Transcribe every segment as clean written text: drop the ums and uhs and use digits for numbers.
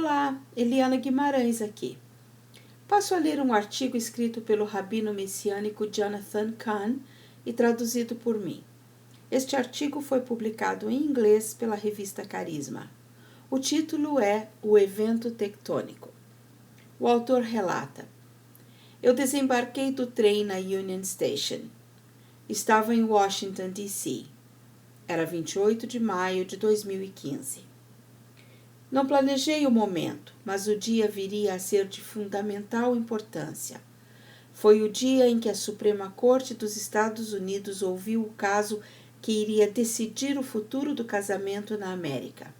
Olá, Eliana Guimarães aqui. Passo a ler um artigo escrito pelo rabino messiânico Jonathan Cahn e traduzido por mim. Este artigo foi publicado em inglês pela revista Carisma. O título é O Evento Tectônico. O autor relata: Eu desembarquei do trem na Union Station. Estava em Washington, D.C. Era 28 de maio de 2015. Não planejei o momento, mas o dia viria a ser de fundamental importância. Foi o dia em que a Suprema Corte dos Estados Unidos ouviu o caso que iria decidir o futuro do casamento na América.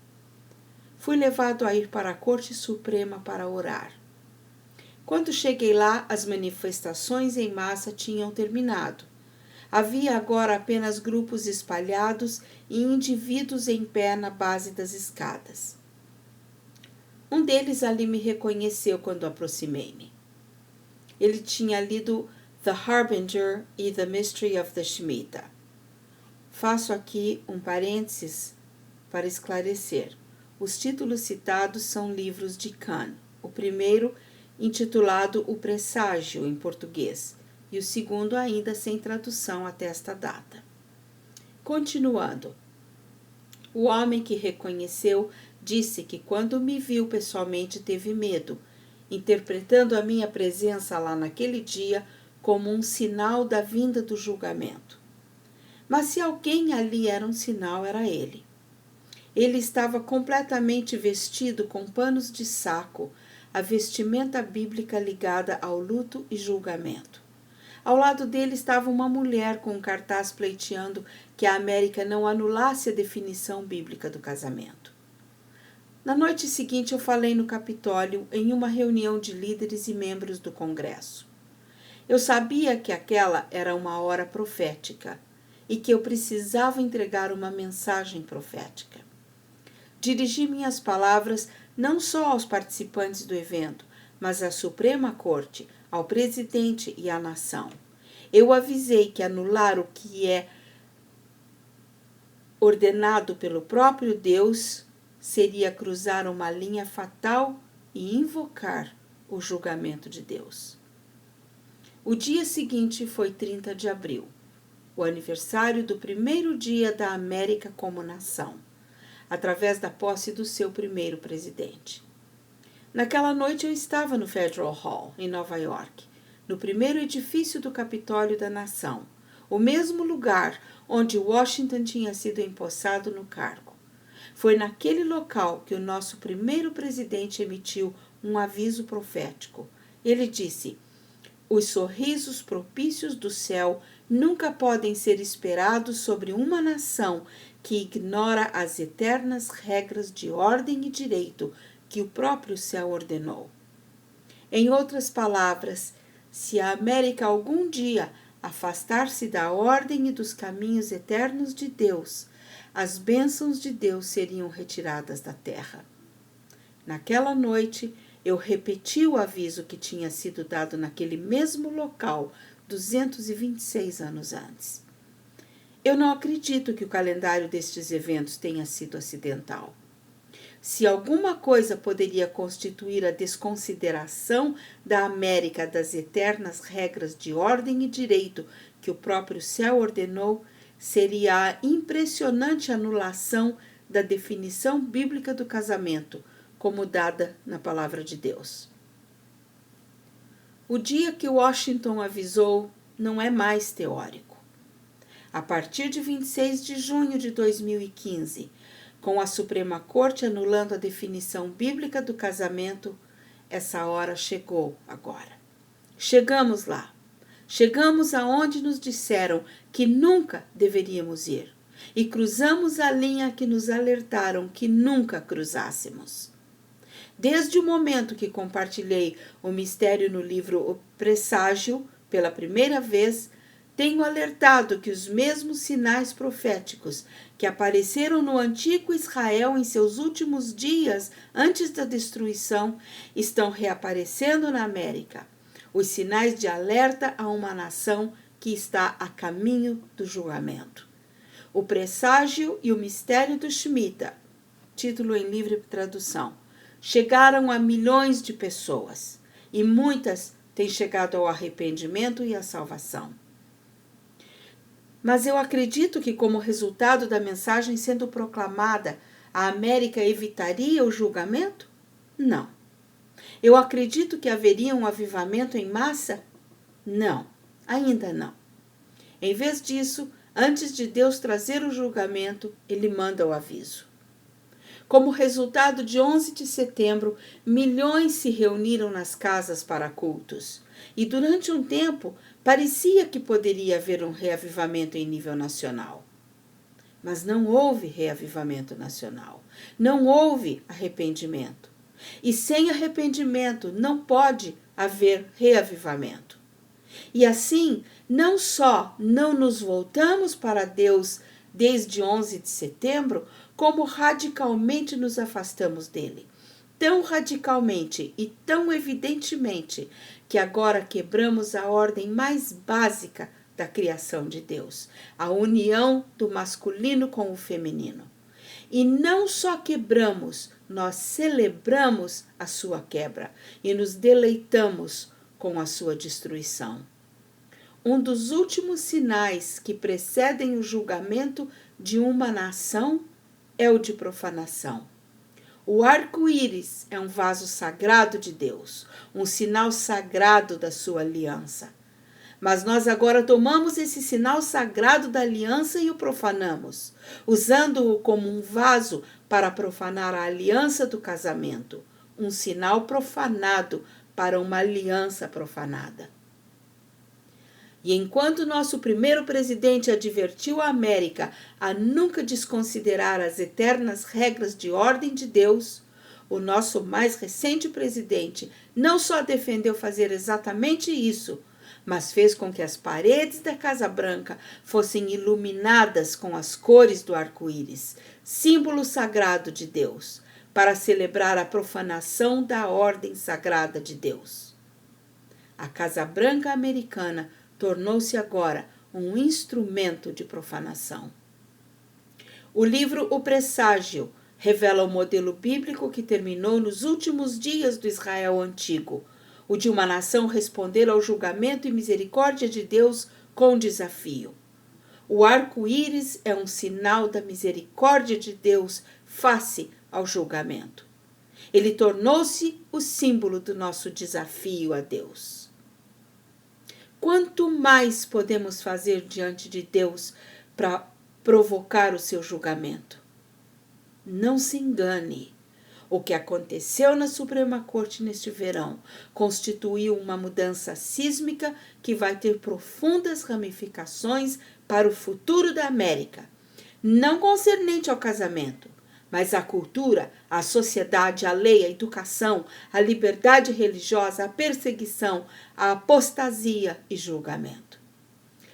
Fui levado a ir para a Corte Suprema para orar. Quando cheguei lá, as manifestações em massa tinham terminado. Havia agora apenas grupos espalhados e indivíduos em pé na base das escadas. Um deles ali me reconheceu quando aproximei-me. Ele tinha lido The Harbinger e The Mystery of the Shemitah. Faço aqui um parênteses para esclarecer. Os títulos citados são livros de Cahn. O primeiro, intitulado O Presságio, em português, e o segundo ainda sem tradução até esta data. Continuando. O homem que reconheceu disse que quando me viu pessoalmente teve medo, interpretando a minha presença lá naquele dia como um sinal da vinda do julgamento. Mas se alguém ali era um sinal, era ele. Ele estava completamente vestido com panos de saco, a vestimenta bíblica ligada ao luto e julgamento. Ao lado dele estava uma mulher com um cartaz pleiteando que a América não anulasse a definição bíblica do casamento. Na noite seguinte eu falei no Capitólio em uma reunião de líderes e membros do Congresso. Eu sabia que aquela era uma hora profética e que eu precisava entregar uma mensagem profética. Dirigi minhas palavras não só aos participantes do evento, mas à Suprema Corte, ao presidente e à nação. Eu avisei que anular o que é ordenado pelo próprio Deus seria cruzar uma linha fatal e invocar o julgamento de Deus. O dia seguinte foi 30 de abril, o aniversário do primeiro dia da América como nação, através da posse do seu primeiro presidente. Naquela noite eu estava no Federal Hall, em Nova York, no primeiro edifício do Capitólio da Nação, o mesmo lugar onde Washington tinha sido empossado no cargo. Foi naquele local que o nosso primeiro presidente emitiu um aviso profético. Ele disse: os sorrisos propícios do céu nunca podem ser esperados sobre uma nação que ignora as eternas regras de ordem e direito que o próprio céu ordenou. Em outras palavras, se a América algum dia afastar-se da ordem e dos caminhos eternos de Deus, as bênçãos de Deus seriam retiradas da terra. Naquela noite, eu repeti o aviso que tinha sido dado naquele mesmo local 226 anos antes. Eu não acredito que o calendário destes eventos tenha sido acidental. Se alguma coisa poderia constituir a desconsideração da América das eternas regras de ordem e direito que o próprio céu ordenou, seria a impressionante anulação da definição bíblica do casamento, como dada na palavra de Deus. O dia que Washington avisou não é mais teórico. A partir de 26 de junho de 2015, com a Suprema Corte anulando a definição bíblica do casamento, essa hora chegou agora. Chegamos lá. Chegamos aonde nos disseram que nunca deveríamos ir e cruzamos a linha que nos alertaram que nunca cruzássemos. Desde o momento que compartilhei o mistério no livro O Presságio, pela primeira vez, tenho alertado que os mesmos sinais proféticos que apareceram no antigo Israel em seus últimos dias antes da destruição estão reaparecendo na América. Os sinais de alerta a uma nação que está a caminho do julgamento. O Presságio e o Mistério do Shemitah, título em livre tradução, chegaram a milhões de pessoas e muitas têm chegado ao arrependimento e à salvação. Mas eu acredito que, como resultado da mensagem sendo proclamada, a América evitaria o julgamento? Não. Eu acredito que haveria um avivamento em massa? Não, ainda não. Em vez disso, antes de Deus trazer o julgamento, ele manda o aviso. Como resultado de 11 de setembro, milhões se reuniram nas casas para cultos. E durante um tempo, parecia que poderia haver um reavivamento em nível nacional. Mas não houve reavivamento nacional. Não houve arrependimento. E sem arrependimento não pode haver reavivamento. E assim, não só não nos voltamos para Deus desde 11 de setembro, como radicalmente nos afastamos dele. Tão radicalmente e tão evidentemente que agora quebramos a ordem mais básica da criação de Deus, a união do masculino com o feminino. E não só quebramos, nós celebramos a sua quebra e nos deleitamos com a sua destruição. Um dos últimos sinais que precedem o julgamento de uma nação é o de profanação. O arco-íris é um vaso sagrado de Deus, um sinal sagrado da sua aliança. Mas nós agora tomamos esse sinal sagrado da aliança e o profanamos, usando-o como um vaso para profanar a aliança do casamento, um sinal profanado para uma aliança profanada. E enquanto nosso primeiro presidente advertiu a América a nunca desconsiderar as eternas regras de ordem de Deus, o nosso mais recente presidente não só defendeu fazer exatamente isso, mas fez com que as paredes da Casa Branca fossem iluminadas com as cores do arco-íris, símbolo sagrado de Deus, para celebrar a profanação da ordem sagrada de Deus. A Casa Branca americana tornou-se agora um instrumento de profanação. O livro O Presságio revela o modelo bíblico que terminou nos últimos dias do Israel antigo, o de uma nação responder ao julgamento e misericórdia de Deus com desafio. O arco-íris é um sinal da misericórdia de Deus face ao julgamento. Ele tornou-se o símbolo do nosso desafio a Deus. Quanto mais podemos fazer diante de Deus para provocar o seu julgamento? Não se engane. O que aconteceu na Suprema Corte neste verão constituiu uma mudança sísmica que vai ter profundas ramificações para o futuro da América, não concernente ao casamento, mas à cultura, à sociedade, à lei, à educação, à liberdade religiosa, à perseguição, à apostasia e julgamento.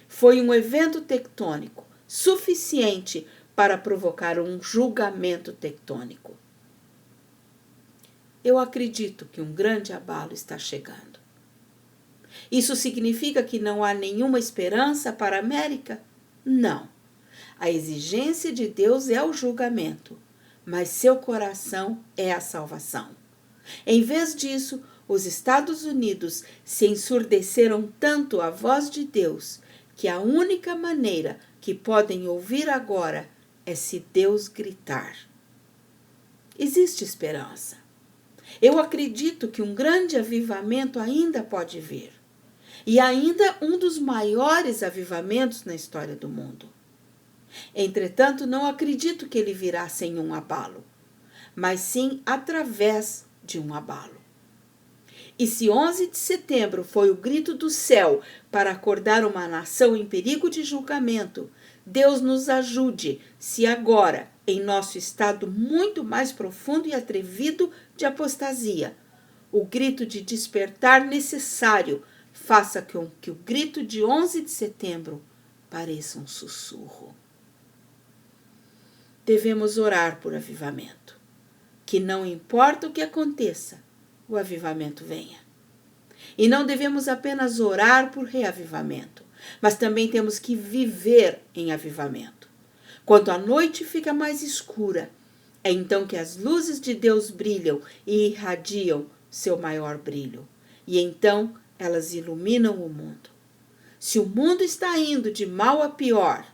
Foi um evento tectônico suficiente para provocar um julgamento tectônico. Eu acredito que um grande abalo está chegando. Isso significa que não há nenhuma esperança para a América? Não. A exigência de Deus é o julgamento, mas seu coração é a salvação. Em vez disso, os Estados Unidos se ensurdeceram tanto à voz de Deus que a única maneira que podem ouvir agora é se Deus gritar. Existe esperança. Eu acredito que um grande avivamento ainda pode vir. E ainda um dos maiores avivamentos na história do mundo. Entretanto, não acredito que ele virá sem um abalo, mas sim através de um abalo. E se 11 de setembro foi o grito do céu para acordar uma nação em perigo de julgamento, Deus nos ajude se agora, em nosso estado muito mais profundo e atrevido de apostasia, o grito de despertar necessário faça com que o grito de 11 de setembro pareça um sussurro. Devemos orar por avivamento, que não importa o que aconteça, o avivamento venha. E não devemos apenas orar por reavivamento, mas também temos que viver em avivamento. Quando a noite fica mais escura É então que as luzes de Deus brilham e irradiam seu maior brilho. E então elas iluminam o mundo. Se o mundo está indo de mal a pior,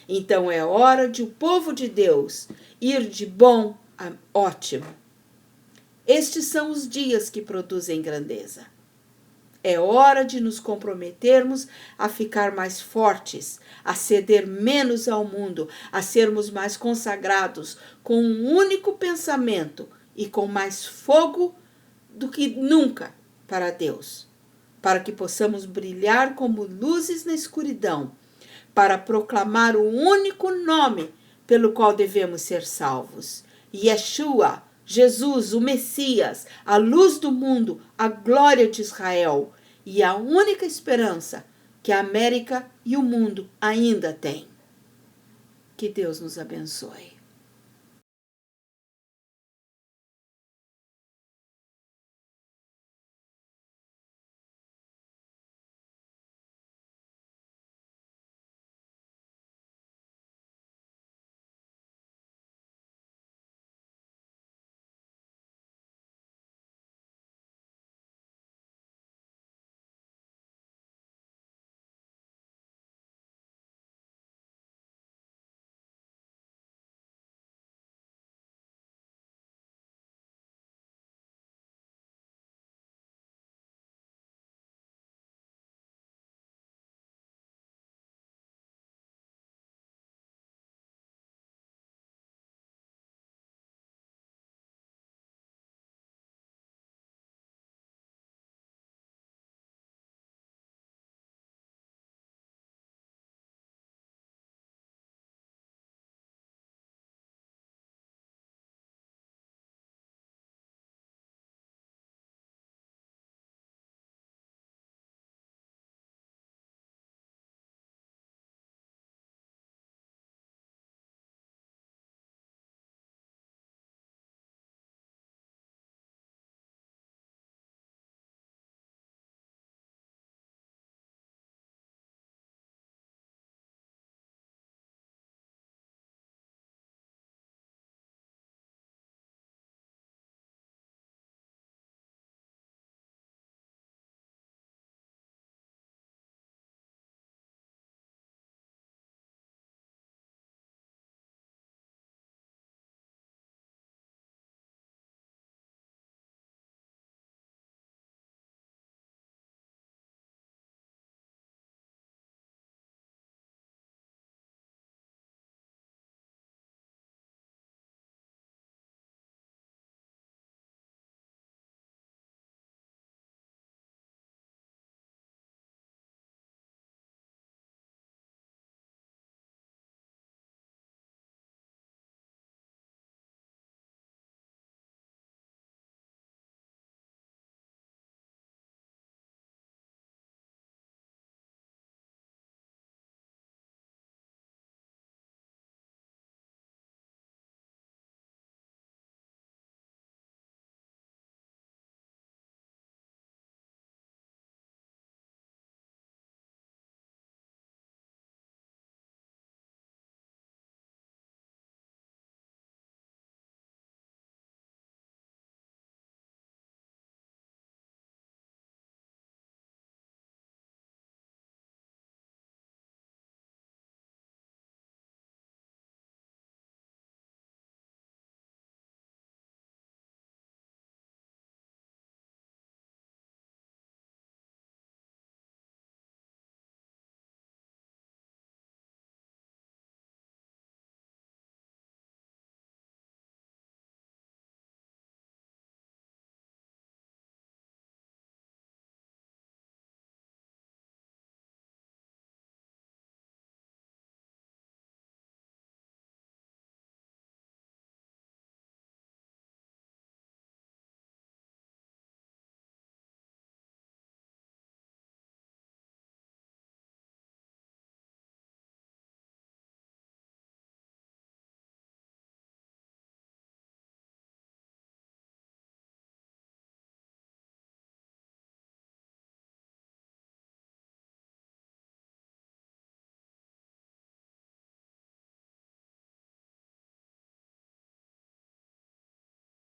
então é hora de o povo de Deus ir de bom a ótimo. Estes são os dias que produzem grandeza. É hora de nos comprometermos a ficar mais fortes, a ceder menos ao mundo, a sermos mais consagrados com um único pensamento e com mais fogo do que nunca para Deus, para que possamos brilhar como luzes na escuridão, para proclamar o único nome pelo qual devemos ser salvos: Yeshua, Jesus, o Messias, a luz do mundo, a glória de Israel e a única esperança que a América e o mundo ainda têm. Que Deus nos abençoe.